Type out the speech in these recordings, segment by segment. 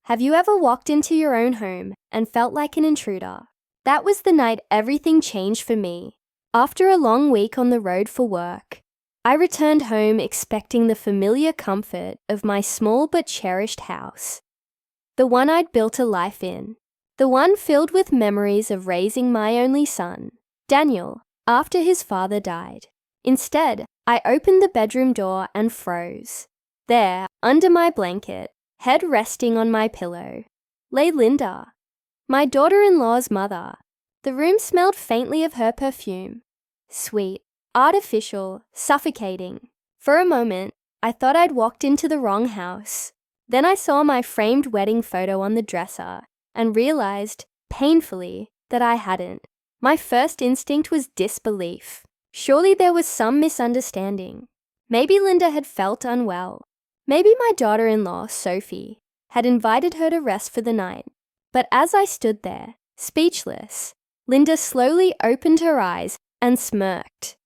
Have you ever walked into your own home and felt like an intruder? That was the night everything changed for me. After a long week on the road for work, I returned home expecting the familiar comfort of my small but cherished house. The one I'd built a life in. The one filled with memories of raising my only son, Daniel, after his father died. Instead, I opened the bedroom door and froze. There, under my blanket, head resting on my pillow, lay Linda, my daughter-in-law's mother. The room smelled faintly of her perfume. Sweet, artificial, suffocating. For a moment, I thought I'd walked into the wrong house. Then I saw my framed wedding photo on the dresser and realized, painfully, that I hadn't. My first instinct was disbelief. Surely there was some misunderstanding. Maybe Linda had felt unwell. Maybe my daughter-in-law, Sophie, had invited her to rest for the night. But as I stood there, speechless, Linda slowly opened her eyes and smirked.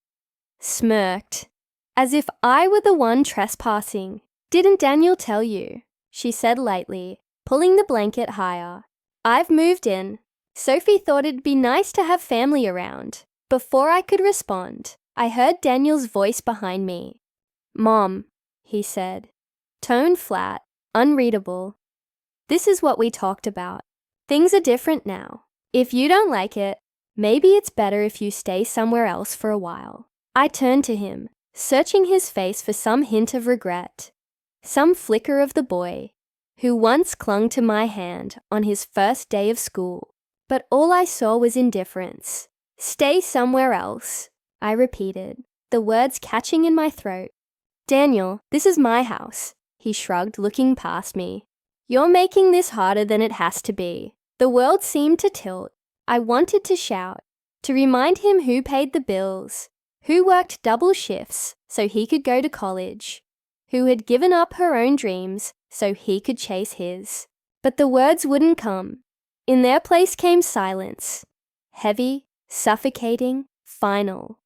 Smirked, as if I were the one trespassing. "Didn't Daniel tell you?" she said lightly, pulling the blanket higher. "I've moved in. Sophie thought it'd be nice to have family around." Before I could respond, I heard Daniel's voice behind me. "Mom," he said, tone flat, unreadable. "This is what we talked about. Things are different now. If you don't like it, maybe it's better if you stay somewhere else for a while." I turned to him, searching his face for some hint of regret, some flicker of the boy who once clung to my hand on his first day of school. But all I saw was indifference. "Stay somewhere else," I repeated, the words catching in my throat. "Daniel, this is my house," he shrugged, looking past me. "You're making this harder than it has to be." The world seemed to tilt. I wanted to shout, to remind him who paid the bills, who worked double shifts so he could go to college, who had given up her own dreams so he could chase his. But the words wouldn't come. In their place came silence, heavy, suffocating, final.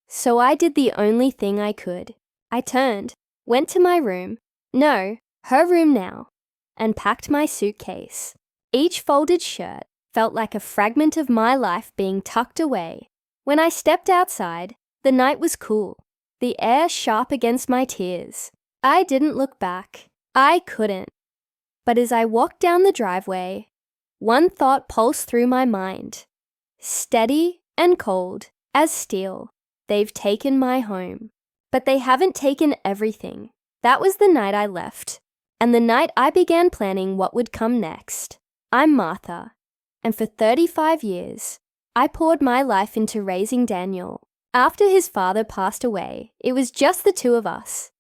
So I did the only thing I could. I turned, went to my room, no, her room now, and packed my suitcase. Each folded shirt felt like a fragment of my life being tucked away. When I stepped outside, the night was cool, the air sharp against my tears. I didn't look back. I couldn't. But as I walked down the driveway, one thought pulsed through my mind. Steady and cold as steel, they've taken my home. But they haven't taken everything. That was the night I left, and the night I began planning what would come next. I'm Martha, and for 35 years, I poured my life into raising Daniel. After his father passed away, it was just the two of us,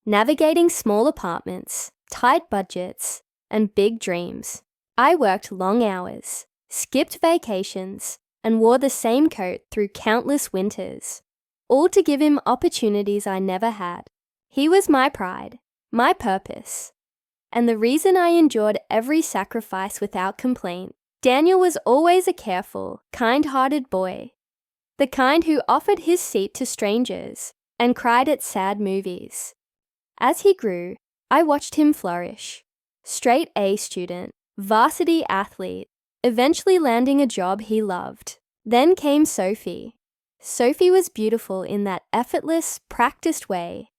navigating small apartments, tight budgets, and big dreams. I worked long hours, skipped vacations, and wore the same coat through countless winters, all to give him opportunities I never had. He was my pride, my purpose, and the reason I endured every sacrifice without complaint. Daniel was always a careful, kind-hearted boy, the kind who offered his seat to strangers and cried at sad movies. As he grew, I watched him flourish. Straight A student, varsity athlete, eventually landing a job he loved. Then came Sophie. Sophie was beautiful in that effortless, practiced way,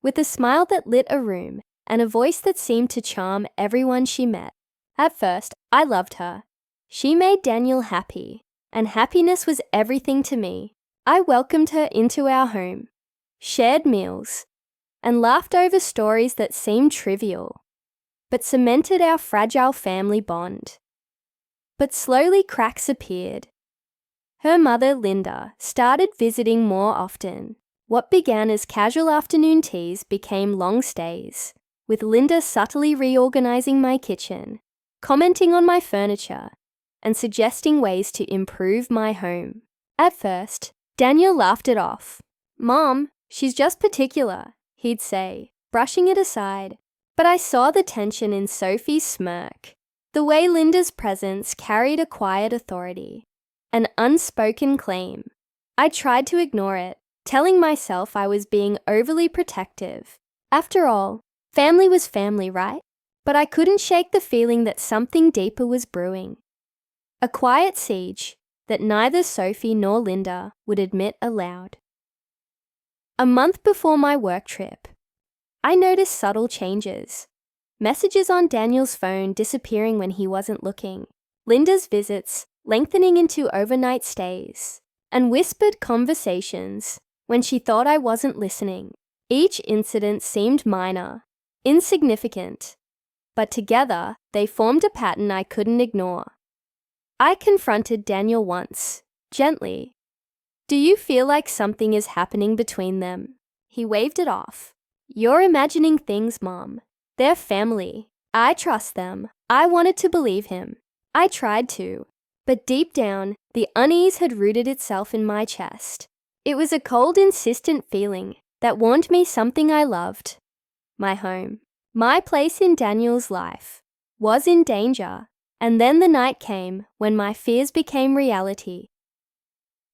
with a smile that lit a room and a voice that seemed to charm everyone she met. At first, I loved her. She made Daniel happy, and happiness was everything to me. I welcomed her into our home, shared meals, and laughed over stories that seemed trivial, but cemented our fragile family bond. But slowly cracks appeared. Her mother, Linda, started visiting more often. What began as casual afternoon teas became long stays, with Linda subtly reorganizing my kitchen, commenting on my furniture, and suggesting ways to improve my home. At first, Daniel laughed it off. "Mom, she's just particular," he'd say, brushing it aside. But I saw the tension in Sophie's smirk, the way Linda's presence carried a quiet authority, an unspoken claim. I tried to ignore it, telling myself I was being overly protective. After all, family was family, right? but I couldn't shake the feeling that something deeper was brewing. A quiet siege that neither Sophie nor Linda would admit aloud. A month before my work trip, I noticed subtle changes. Messages on Daniel's phone disappearing when he wasn't looking, Linda's visits lengthening into overnight stays, and whispered conversations when she thought I wasn't listening. Each incident seemed minor, insignificant, but together they formed a pattern I couldn't ignore. I confronted Daniel once, gently. "Do you feel like something is happening between them?" He waved it off. "You're imagining things, Mom. They're family. I trust them." I wanted to believe him. I tried to. But deep down, the unease had rooted itself in my chest. It was a cold, insistent feeling that warned me something I loved. My home, my place in Daniel's life, was in danger. And then the night came when my fears became reality.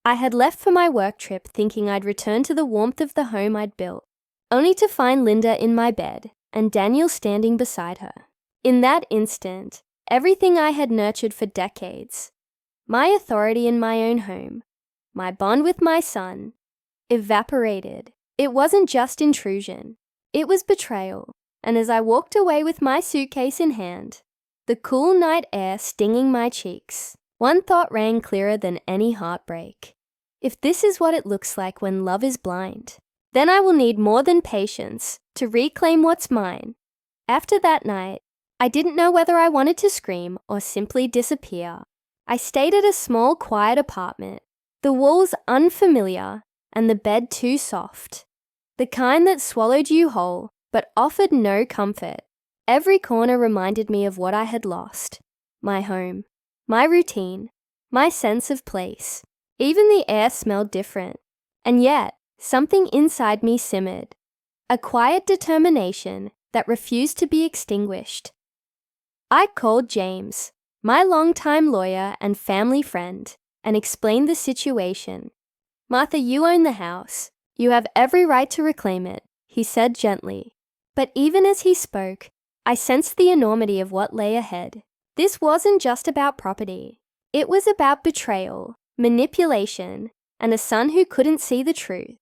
I had left for my work trip thinking I'd return to the warmth of the home I'd built, only to find Linda in my bed and Daniel standing beside her. In that instant, everything I had nurtured for decades, my authority in my own home, my bond with my son, evaporated. It wasn't just intrusion, it was betrayal. And as I walked away with my suitcase in hand, the cool night air stinging my cheeks, one thought rang clearer than any heartbreak. If this is what it looks like when love is blind, then I will need more than patience to reclaim what's mine. After that night, I didn't know whether I wanted to scream or simply disappear. I stayed at a small, quiet apartment, the walls unfamiliar and the bed too soft, the kind that swallowed you whole but offered no comfort. Every corner reminded me of what I had lost: my home, my routine, my sense of place. Even the air smelled different. And yet, something inside me simmered, a quiet determination that refused to be extinguished. I called James, my longtime lawyer and family friend, and explained the situation. "Martha, you own the house. You have every right to reclaim it," he said gently. But even as he spoke, I sensed the enormity of what lay ahead. This wasn't just about property. It was about betrayal, manipulation, and a son who couldn't see the truth.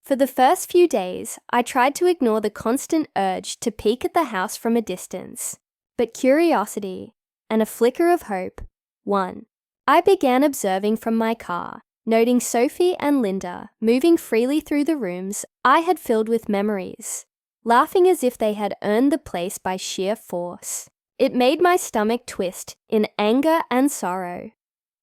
For the first few days, I tried to ignore the constant urge to peek at the house from a distance. But curiosity and a flicker of hope won. I began observing from my car, noting Sophie and Linda moving freely through the rooms I had filled with memories, laughing as if they had earned the place by sheer force. It made my stomach twist in anger and sorrow.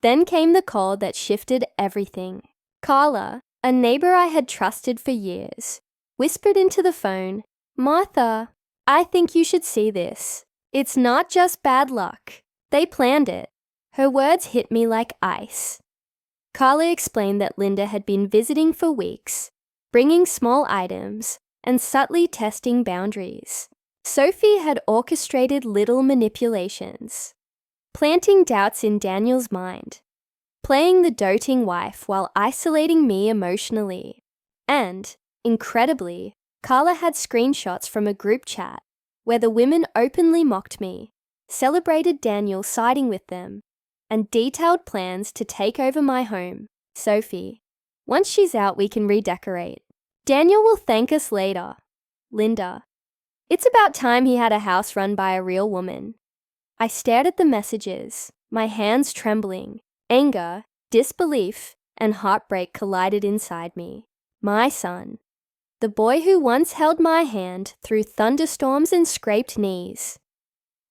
Then came the call that shifted everything. Carla, a neighbor I had trusted for years, whispered into the phone, "Martha, I think you should see this. It's not just bad luck. They planned it." Her words hit me like ice. Carla explained that Linda had been visiting for weeks, bringing small items and subtly testing boundaries. Sophie had orchestrated little manipulations, planting doubts in Daniel's mind, playing the doting wife while isolating me emotionally. And, incredibly, Carla had screenshots from a group chat where the women openly mocked me, celebrated Daniel siding with them, and detailed plans to take over my home. "Sophie, once she's out, we can redecorate. Daniel will thank us later." Linda, "It's about time he had a house run by a real woman." I stared at the messages, my hands trembling. Anger, disbelief, and heartbreak collided inside me. My son, the boy who once held my hand through thunderstorms and scraped knees,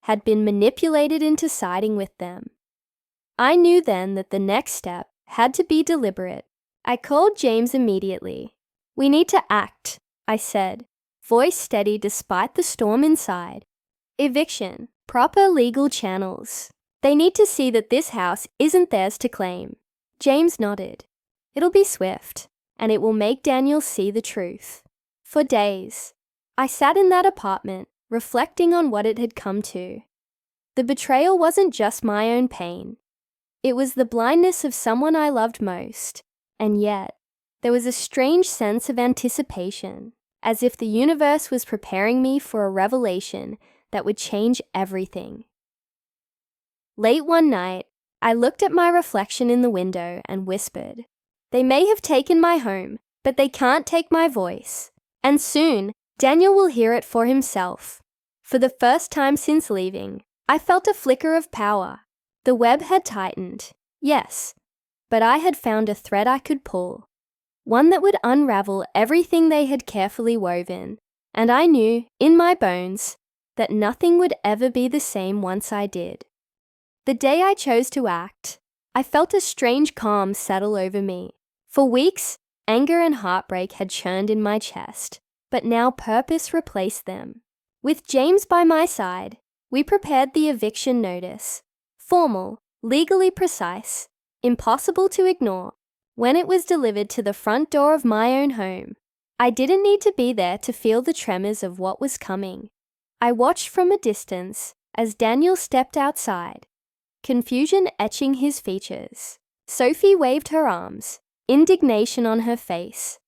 had been manipulated into siding with them. I knew then that the next step had to be deliberate. I called James immediately. "We need to act," I said, voice steady despite the storm inside. "Eviction, proper legal channels. They need to see that this house isn't theirs to claim." James nodded. "It'll be swift, and it will make Daniel see the truth." For days, I sat in that apartment, reflecting on what it had come to. The betrayal wasn't just my own pain. It was the blindness of someone I loved most, and yet, there was a strange sense of anticipation, as if the universe was preparing me for a revelation that would change everything. Late one night, I looked at my reflection in the window and whispered, "They may have taken my home, but they can't take my voice. And soon, Daniel will hear it for himself." For the first time since leaving, I felt a flicker of power. The web had tightened, yes, but I had found a thread I could pull, one that would unravel everything they had carefully woven, and I knew, in my bones, that nothing would ever be the same once I did. The day I chose to act, I felt a strange calm settle over me. For weeks, anger and heartbreak had churned in my chest, but now purpose replaced them. With James by my side, we prepared the eviction notice. Formal, legally precise, impossible to ignore. When it was delivered to the front door of my own home, I didn't need to be there to feel the tremors of what was coming. I watched from a distance as Daniel stepped outside, confusion etching his features. Sophie waved her arms, indignation on her face,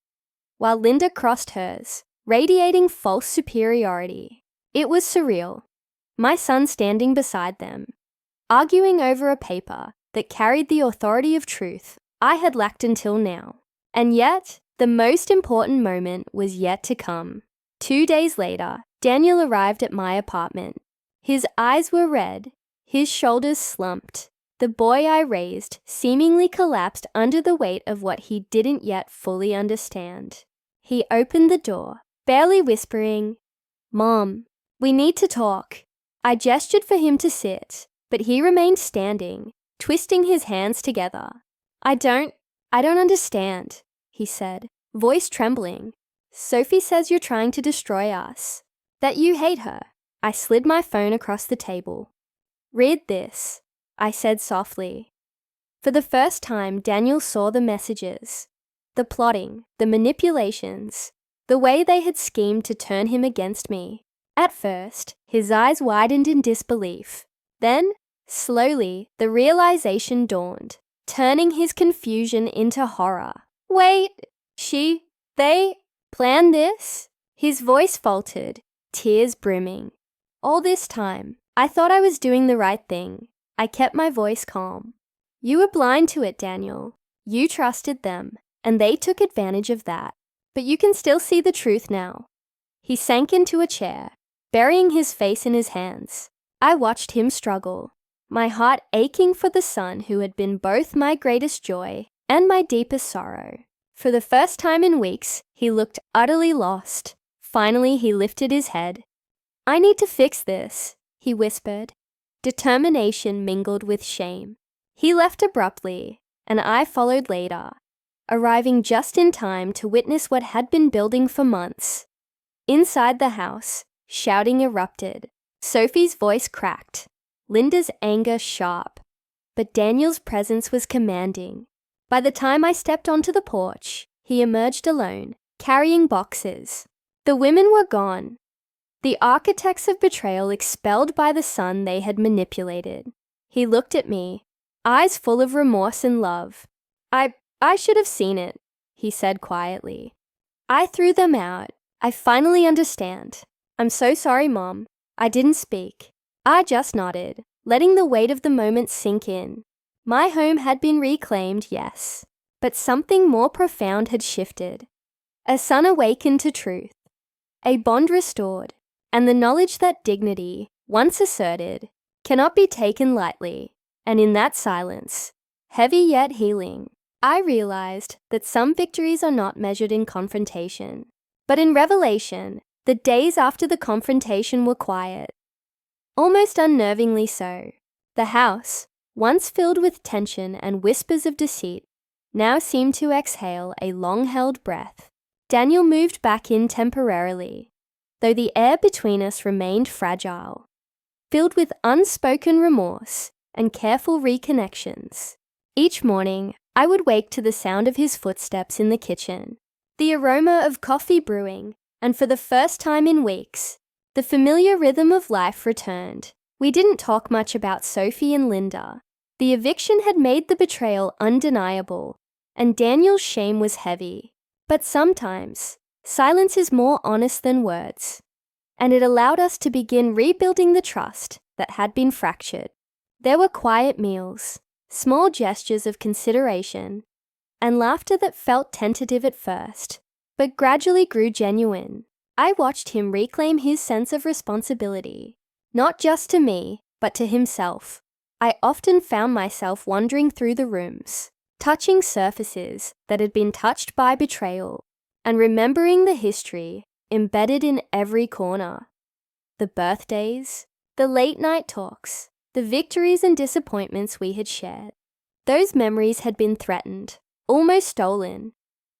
while Linda crossed hers, radiating false superiority. It was surreal. My son standing beside them, arguing over a paper that carried the authority of truth I had lacked until now. And yet, the most important moment was yet to come. 2 days later, Daniel arrived at my apartment. His eyes were red, his shoulders slumped. The boy I raised seemingly collapsed under the weight of what he didn't yet fully understand. He opened the door, barely whispering, "Mom, we need to talk." I gestured for him to sit, but he remained standing, twisting his hands together. I don't understand," he said, voice trembling. "Sophie says you're trying to destroy us, that you hate her." I slid my phone across the table. "Read this," I said softly. For the first time, Daniel saw the messages, the plotting, the manipulations, the way they had schemed to turn him against me. At first, his eyes widened in disbelief. Then, slowly, the realization dawned, turning his confusion into horror. "Wait, they planned this?" His voice faltered, tears brimming. All this time, I thought I was doing the right thing. I kept my voice calm. "You were blind to it, Daniel. You trusted them, and they took advantage of that. But you can still see the truth now." He sank into a chair, burying his face in his hands. I watched him struggle, my heart aching for the son who had been both my greatest joy and my deepest sorrow. For the first time in weeks, he looked utterly lost. Finally, he lifted his head. "I need to fix this," he whispered. Determination mingled with shame. He left abruptly, and I followed later, arriving just in time to witness what had been building for months. Inside the house, shouting erupted. Sophie's voice cracked, Linda's anger sharp, but Daniel's presence was commanding. By the time I stepped onto the porch, he emerged alone, carrying boxes. The women were gone, the architects of betrayal expelled by the son they had manipulated. He looked at me, eyes full of remorse and love. I should have seen it," he said quietly. "I threw them out. I finally understand. I'm so sorry, Mom. I didn't speak." I just nodded, letting the weight of the moment sink in. My home had been reclaimed, yes, but something more profound had shifted. A son awakened to truth, a bond restored, and the knowledge that dignity, once asserted, cannot be taken lightly. And in that silence, heavy yet healing, I realized that some victories are not measured in confrontation, but in revelation. The days after the confrontation were quiet, almost unnervingly so. The house, once filled with tension and whispers of deceit, now seemed to exhale a long-held breath. Daniel moved back in temporarily, though the air between us remained fragile, filled with unspoken remorse and careful reconnections. Each morning, I would wake to the sound of his footsteps in the kitchen, the aroma of coffee brewing, and for the first time in weeks, the familiar rhythm of life returned. We didn't talk much about Sophie and Linda. The eviction had made the betrayal undeniable, and Daniel's shame was heavy. But sometimes, silence is more honest than words. and it allowed us to begin rebuilding the trust that had been fractured. There were quiet meals, small gestures of consideration, and laughter that felt tentative at first, but gradually grew genuine. I watched him reclaim his sense of responsibility, not just to me, but to himself. I often found myself wandering through the rooms, touching surfaces that had been touched by betrayal, and remembering the history embedded in every corner. The birthdays, the late-night talks, the victories and disappointments we had shared. Those memories had been threatened, almost stolen,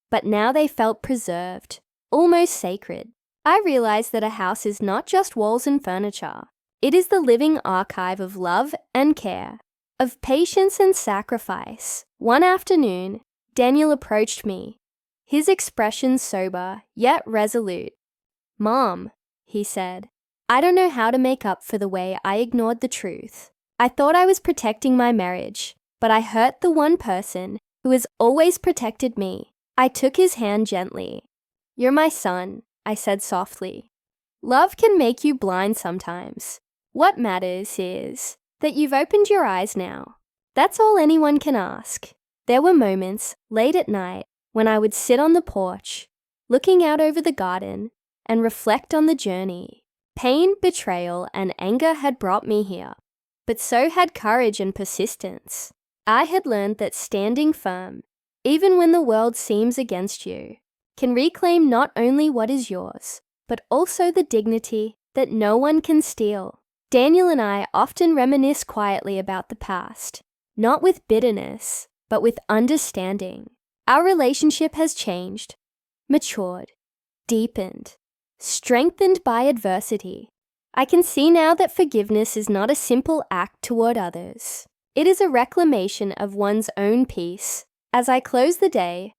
but now they felt preserved, almost sacred. I realized that a house is not just walls and furniture. It is the living archive of love and care, of patience and sacrifice. One afternoon, Daniel approached me, his expression sober yet resolute. "Mom," he said, "I don't know how to make up for the way I ignored the truth. I thought I was protecting my marriage, but I hurt the one person who has always protected me." I took his hand gently. "You're my son," I said softly. "Love can make you blind sometimes. What matters is that you've opened your eyes now. That's all anyone can ask." There were moments, late at night, when I would sit on the porch, looking out over the garden, and reflect on the journey. Pain, betrayal, and anger had brought me here, but so had courage and persistence. I had learned that standing firm, even when the world seems against you, can reclaim not only what is yours, but also the dignity that no one can steal. Daniel and I often reminisce quietly about the past, not with bitterness, but with understanding. Our relationship has changed, matured, deepened, strengthened by adversity. I can see now that forgiveness is not a simple act toward others. It is a reclamation of one's own peace. As I close the day,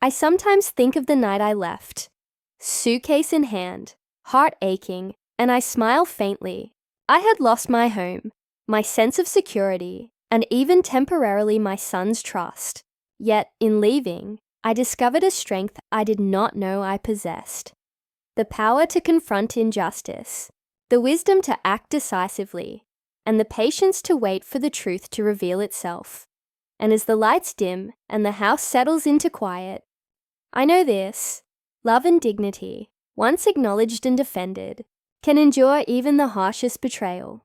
I sometimes think of the night I left, suitcase in hand, heart aching, and I smile faintly. I had lost my home, my sense of security, and even temporarily my son's trust. Yet, in leaving, I discovered a strength I did not know I possessed. The power to confront injustice, the wisdom to act decisively, and the patience to wait for the truth to reveal itself. And as the lights dim and the house settles into quiet, I know this: love and dignity, once acknowledged and defended, can endure even the harshest betrayal.